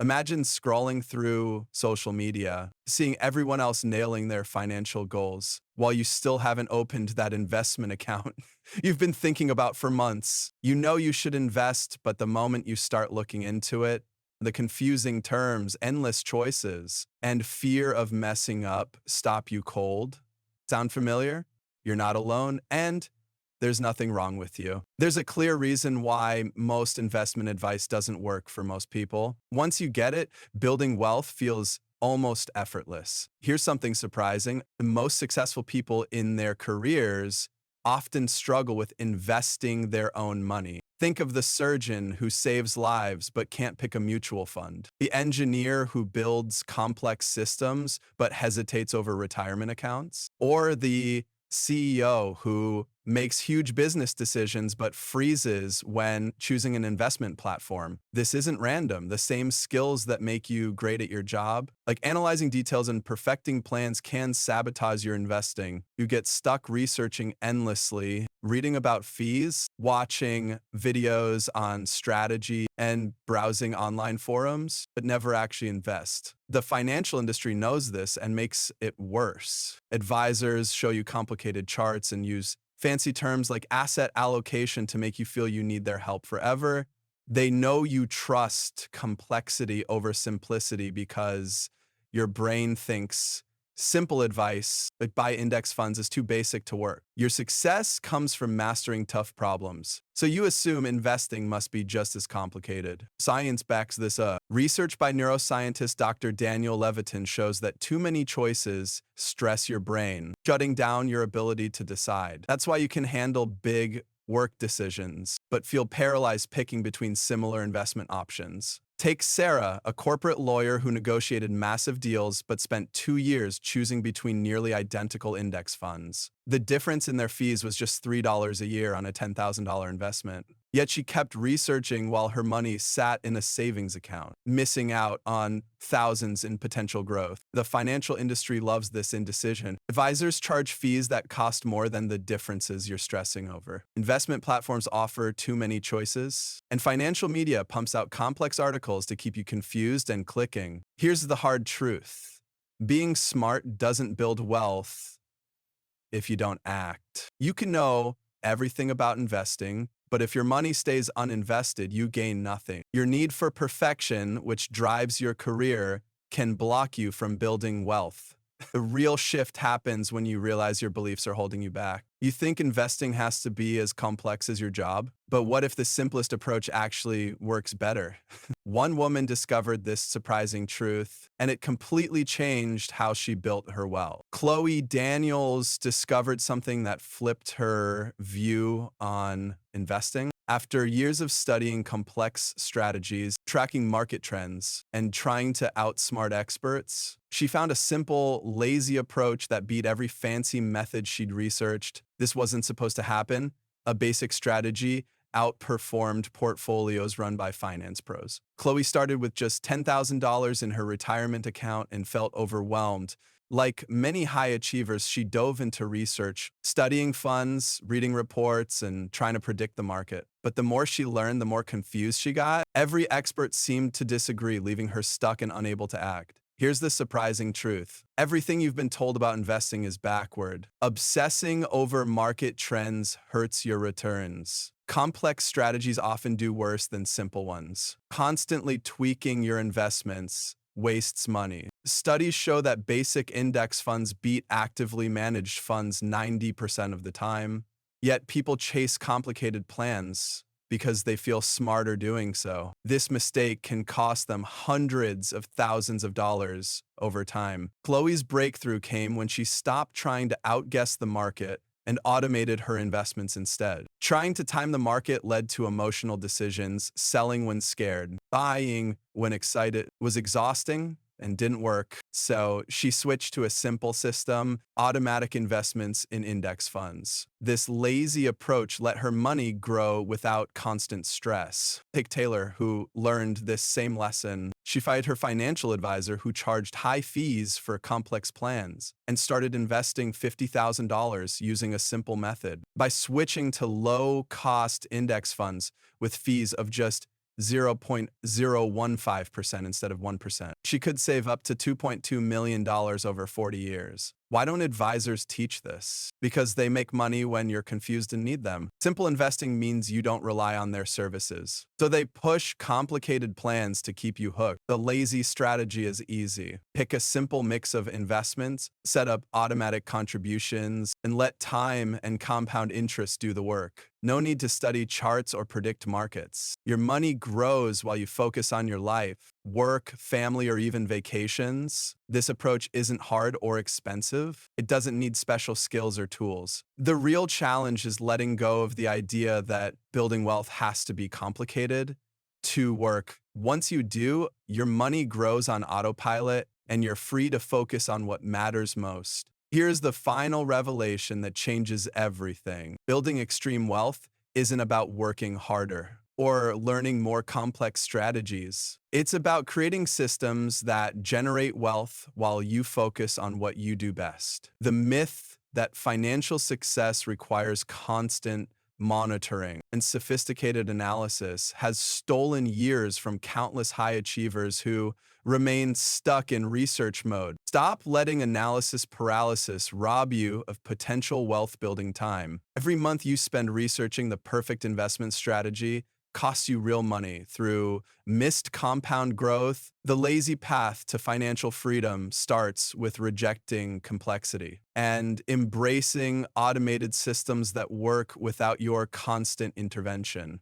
Imagine scrolling through social media, seeing everyone else nailing their financial goals while you still haven't opened that investment account you've been thinking about for months. You know you should invest, but the moment you start looking into it, the confusing terms, endless choices, and fear of messing up stop you cold. Sound familiar? You're not alone, and there's nothing wrong with you. There's a clear reason why most investment advice doesn't work for most people. Once you get it, building wealth feels almost effortless. Here's something surprising. Most successful people in their careers often struggle with investing their own money. Think of the surgeon who saves lives but can't pick a mutual fund, the engineer who builds complex systems but hesitates over retirement accounts, or the CEO who makes huge business decisions but freezes when choosing an investment platform. This isn't random. The same skills that make you great at your job, like analyzing details and perfecting plans, can sabotage your investing. You get stuck researching endlessly, reading about fees, watching videos on strategy, and browsing online forums, but never actually invest. The financial industry knows this and makes it worse. Advisors show you complicated charts and use fancy terms like asset allocation to make you feel you need their help forever. They know you trust complexity over simplicity because your brain thinks simple advice, like buy index funds, is too basic to work. Your success comes from mastering tough problems. So you assume investing must be just as complicated. Science backs this up. Research by neuroscientist Dr. Daniel Levitin shows that too many choices stress your brain, shutting down your ability to decide. That's why you can handle big work decisions, but feel paralyzed picking between similar investment options. Take Sarah, a corporate lawyer who negotiated massive deals but spent 2 years choosing between nearly identical index funds. The difference in their fees was just $3 a year on a $10,000 investment. Yet she kept researching while her money sat in a savings account, missing out on thousands in potential growth. The financial industry loves this indecision. Advisors charge fees that cost more than the differences you're stressing over. Investment platforms offer too many choices, and financial media pumps out complex articles to keep you confused and clicking. Here's the hard truth. Being smart doesn't build wealth if you don't act. You can know everything about investing, but if your money stays uninvested, you gain nothing. Your need for perfection, which drives your career, can block you from building wealth. The real shift happens when you realize your beliefs are holding you back. You think investing has to be as complex as your job, but what if the simplest approach actually works better? One woman discovered this surprising truth, and it completely changed how she built her wealth. Chloe Daniels discovered something that flipped her view on investing. After years of studying complex strategies, tracking market trends, and trying to outsmart experts, she found a simple, lazy approach that beat every fancy method she'd researched. This wasn't supposed to happen. A basic strategy outperformed portfolios run by finance pros. Chloe started with just $10,000 in her retirement account and felt overwhelmed. Like many high achievers, she dove into research, studying funds, reading reports, and trying to predict the market. But the more she learned, the more confused she got. Every expert seemed to disagree, leaving her stuck and unable to act. Here's the surprising truth. Everything you've been told about investing is backward. Obsessing over market trends hurts your returns. Complex strategies often do worse than simple ones. Constantly tweaking your investments wastes money. Studies show that basic index funds beat actively managed funds 90% of the time. Yet people chase complicated plans because they feel smarter doing so. This mistake can cost them hundreds of thousands of dollars over time. Chloe's breakthrough came when she stopped trying to outguess the market and automated her investments instead. Trying to time the market led to emotional decisions, selling when scared, buying when excited was exhausting and didn't work. So she switched to a simple system, automatic investments in index funds. This lazy approach let her money grow without constant stress. Take Taylor, who learned this same lesson. She fired her financial advisor who charged high fees for complex plans and started investing $50,000 using a simple method. By switching to low-cost index funds with fees of just 0.015% instead of 1%. She could save up to $2.2 million over 40 years. Why don't advisors teach this? Because they make money when you're confused and need them. Simple investing means you don't rely on their services. So they push complicated plans to keep you hooked. The lazy strategy is easy. Pick a simple mix of investments, set up automatic contributions, and let time and compound interest do the work. No need to study charts or predict markets. Your money grows while you focus on your life, work, family, or even vacations. This approach isn't hard or expensive. It doesn't need special skills or tools. The real challenge is letting go of the idea that building wealth has to be complicated to work. Once you do, your money grows on autopilot and you're free to focus on what matters most. Here's the final revelation that changes everything. Building extreme wealth isn't about working harder or learning more complex strategies. It's about creating systems that generate wealth while you focus on what you do best. The myth that financial success requires constant monitoring and sophisticated analysis has stolen years from countless high achievers who remain stuck in research mode. Stop letting analysis paralysis rob you of potential wealth building time. Every month you spend researching the perfect investment strategy costs you real money through missed compound growth. The lazy path to financial freedom starts with rejecting complexity and embracing automated systems that work without your constant intervention.